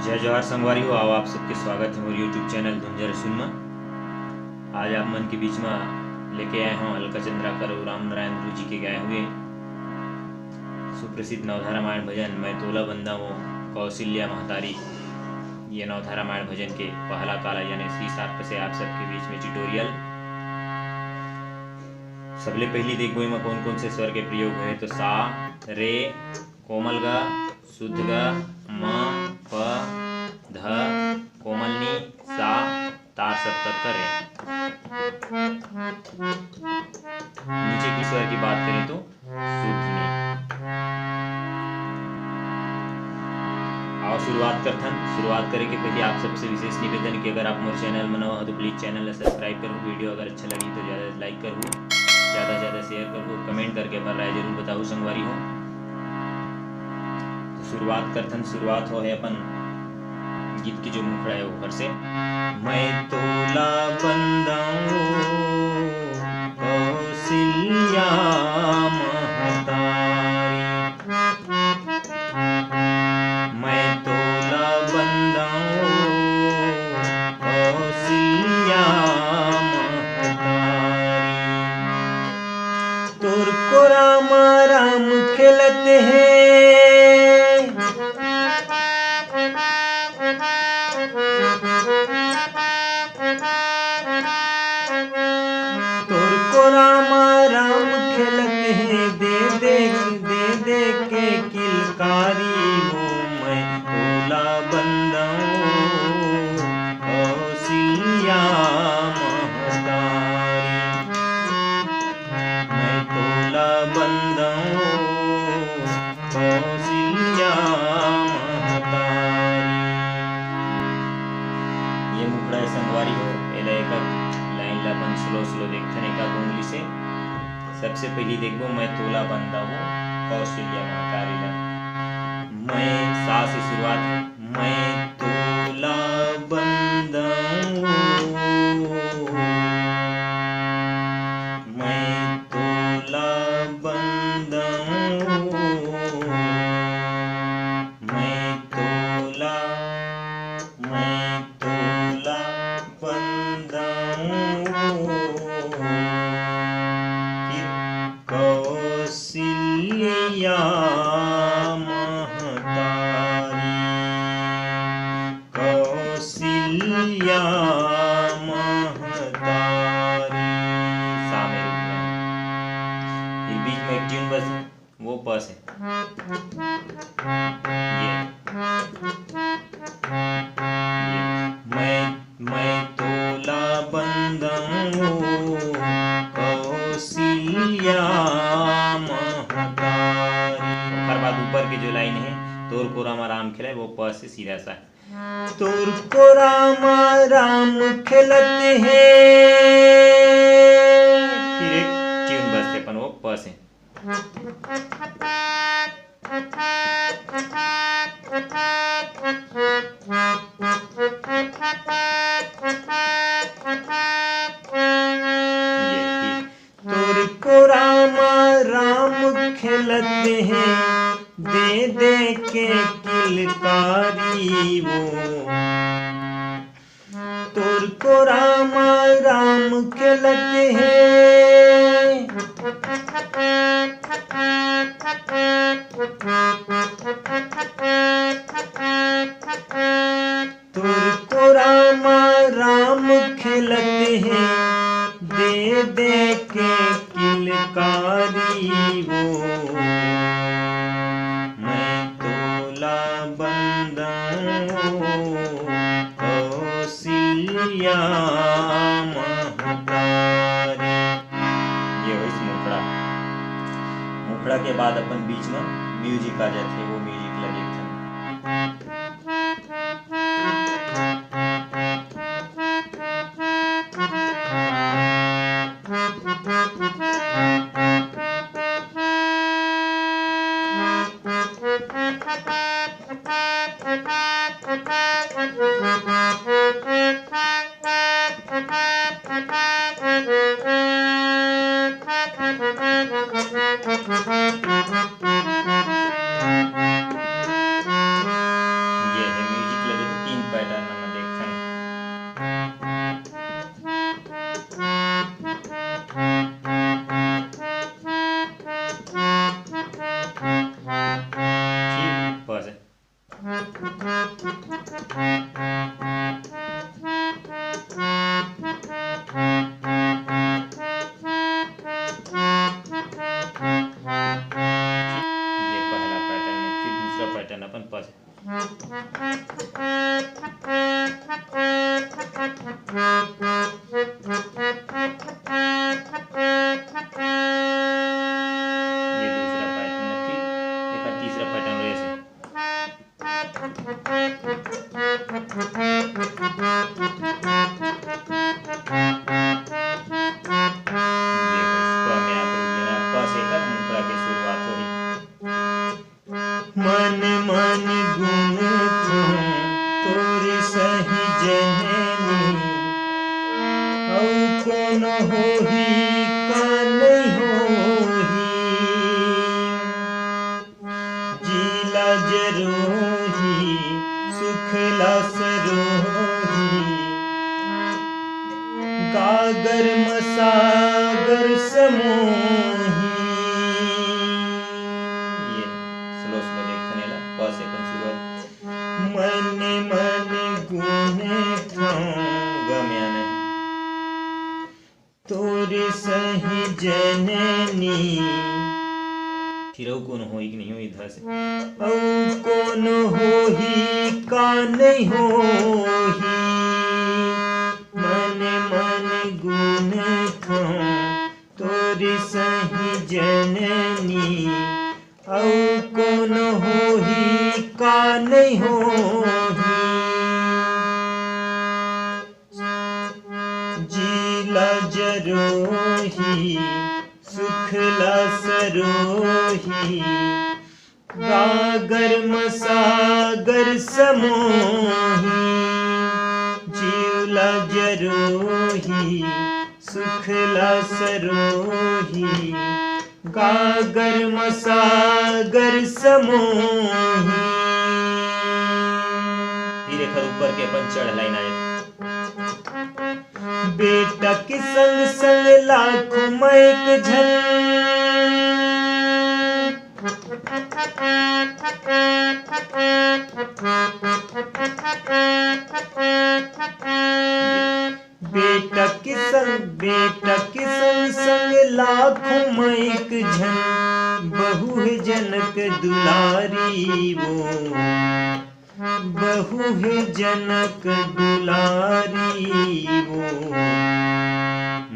जय जवाहर संगवारी हो। आओ आप सबके स्वागत है मोर यूट्यूब चैनल धुंजर सुन में। आज आप मन के बीच में लेके आए हूँ अलका चंद्राकर और राम नारायण गुरु जी के गाए हुए सुप्रसिद्ध नवधा रामायण भजन मैं तोला बंदा वो कौशल्या महतारी। ये नवधा रामायण भजन के पहला काला यानी सी सार्थ से आप सबके बीच में ट्यूटोरियल। सबले पहली देखो में कौन कौन से स्वर के प्रयोग हुए तो सा रे कोमल ग शुद्ध ग म प ध कोमल नी सा तार सप्तक करे। नीचे की स्वर की बात करें तो शुद्ध नी। आओ शुरुआत करे के पहले आप सबसे विशेष निवेदन कि अगर आप मोर चैनल में नवा हो तो प्लीज चैनल सब्सक्राइब करो। वीडियो अगर अच्छा लगी तो ज़्यादा लाइक करो, ज़्यादा से ज़्यादा शेयर करो, कमेंट करके अपन राय जरूर बताओ संगवारी हो। शुरुआत हो है अपन गीत की जो मुखड़ा है ऊपर से मैं तोला बंदाऊं कौशल्या महतारी। मैं तोला बंदाऊं कौशल्या महतारी। तोर को राम राम खेलते हैं दे के किलकारी वो मैं तोला बंदाऊं कौशल्या महतारी। मैं तोला बंदाऊं कौशल्या महतारी। ये मुखड़ा है संगवारी हो। एला एक लाइन ला अपन स्लो देखने का उंगली से। सबसे पहली देखो मैं तोला बंदाऊं कौशल्या महतारी। मैं सा से शुरुआत है मैं तोला बंदाऊं मैं तोला बंदाऊं मैं तोला बंदाऊं कौशल्या महतारी। कौशल्या महतारी सा में रुकना है। ये बीच में एक ट्यून बस है वो पस है। ये मैं तोला बंदाऊं कौशल्या महतारी। हर बात ऊपर की जो लाइन है तोर को राम राम खिलाए वो प से सीधा सा है। तोर को राम खिलते हैं फिर एक ट्यून बजते अपन वो प से। तोर को राम खेलते हैं दे के किलकारी वो। तोर को राम खेलते हैं तोर को राम खेलते हैं दे के किलकारी वो। मैं तोला बंदाऊं कौशल्या महतारी। ये हो इस मुखड़ा के बाद अपन बीच में म्यूजिक आ जाते हैं वो म्यूजिक लगे थे। पहला पैटर्न है। फिर दूसरा पैटर्न अपन प से। ये दूसरा पैटर्न है। फिर एक तीसरा पैटर्न रे से। मन मन गुण तोरे सही जननी औ कौन होही का नहीं होही जीला जरोही सुखला सरोही गागर मसागर समोही। स्लो स्लो देखने ला प से अपन शुरुआत। मन मन गुने गम्यान तोरे सही जननी। फिर कौन होई कि नहीं हो इधर से। औ कौन होही का नहीं होही मन मन गुण तोरे सही जननी औ कौन होही का नहीं होही जीला जरोही सुखला सरोही गागर मसागर समोही जीला जरोही सुखला सरोही गागर मसागर समोही। फिर एक ऊपर के अपन चढ़ लाइन आए। बेटा के संग संग लाखों मैक झल बेटा के संग संग लाखों मैक झन बहु है जनक दुलारी वो बहु है जनक दुलारी वो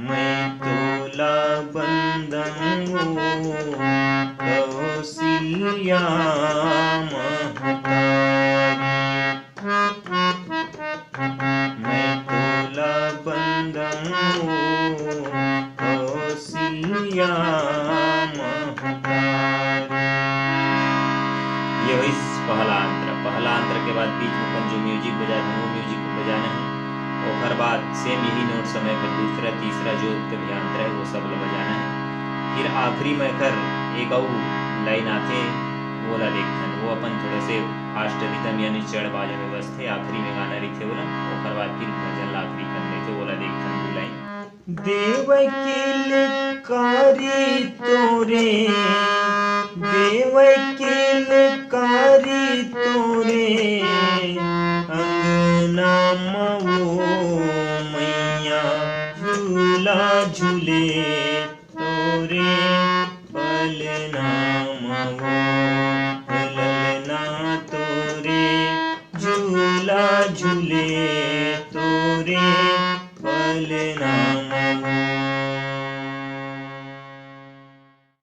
मैं तोला बंदन कौशल्या महतारी मैं तोला बंदन कौशल्या महतारी। ये हुई पहला अंतर के बाद बीच में अपन जो म्यूजिक बजाए वो म्यूजिक को बजाना है और हर बात सेम यही नोट समय पर दूसरा तीसरा जो कभी अंतर है वो सब बजाना है। फिर आखिरी में कर एक और लाइन आते वो ला देखन वो अपन थोड़े से फास्ट रिदम यानी चढ़ बाजे में बस थे आखिरी में गाना रखे बोला और हर बात फिर भजन ला आखिरी कर रहे थे वो ला देखन वो लाइन देव किलकारी तोरे देव किलकारी तोरे अंगना मवो मैया झूला झूले तोरे पलना मवो ललना तोरे झूला झूले तोरे पलना